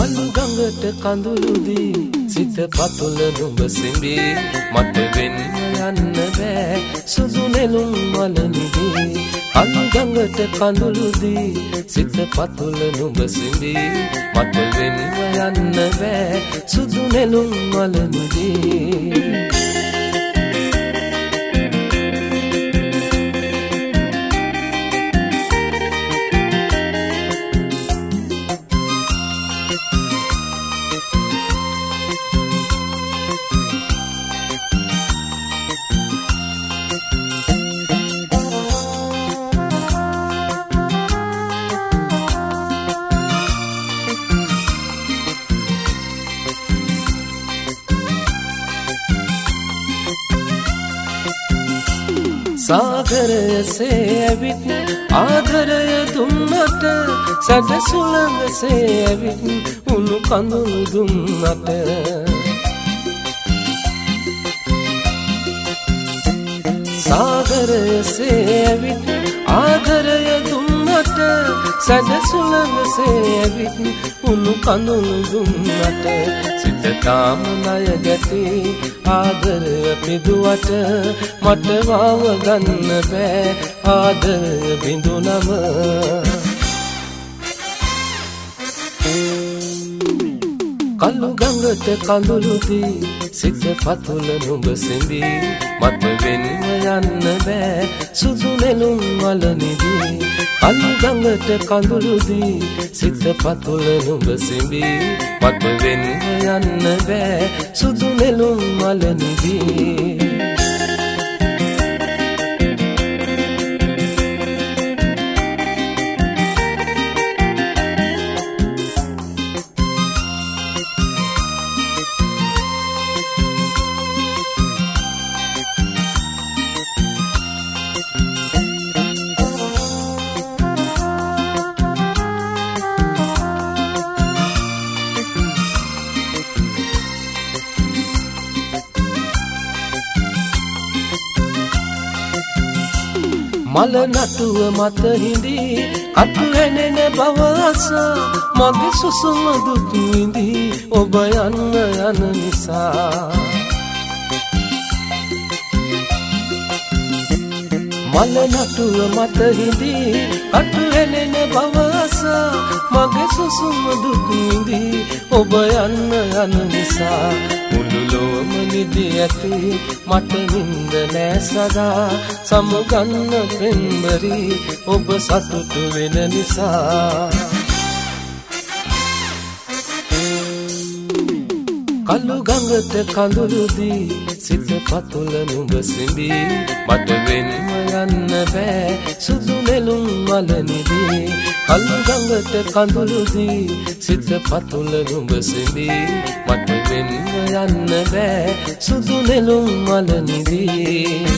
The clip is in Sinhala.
කළු ගඟට කඳුළු දී සිත පතුල නුඹ සිඹී මට වෙන්න යන්න බෑ සුදු නෙළුම් මල නිදී කළු ගඟට කඳුළු දී සිත පතුල නුඹ සිඹී මට වෙන්න යන්න බෑ සුදු නෙළුම් මල නිදී සාගරයසේ ඇවිත් ආදරය දුන්නට සැඩ සුළඟසේ ඇවිත් උණු කඳුළු දුන්නට සාගරයසේ ඇවිත් ආදරය දුන්නට සැඩ සුළඟසේ ඇවිත් උණු කඳුළු දුන්නට සිත තාම ණය ගැති ආදරය පිදුවට මට වාව ගන්න බෑ ආදරය බිඳුනම කළු ගඟට කඳුළු දී සිත පතුල නුඹ සිඹී මට වෙන්න යන්න බෑ සුදු නෙළුම් මල නිදී කළු ගඟට කඳුළු දී සිත පතුල නුඹ සිඹී මට වෙන්න යන්න බෑ සුදු නෙළුම් මල නිදී මල නටුව මත හිඳී කටු ඇනෙන බව අසා මගේ සුසුම දුක් විඳී ඔබ යන්න යන නිසා මල නටුව මත හිඳී කටු ඇනෙන බව අසා මගේ සුසුම දුක් විඳී ඔබ යන්න යන නිසා මුළුලොවම නිදී ඇති මට නින්ද නෑ සදා සමුගන්න පෙම්බරි ඔබ සතුටු වෙන නිසා කළු ගඟට කඳුළු දී සිත පතුල නුඹ සිඹී මට වෙන්න යන්න බෑ සුදු නෙළුම් මල නිදී කළු ගඟට කඳුළු දී සිත පතුල නුඹ සිඹී මට වෙන්න යන්න බෑ සුදු නෙළුම් මල නිදී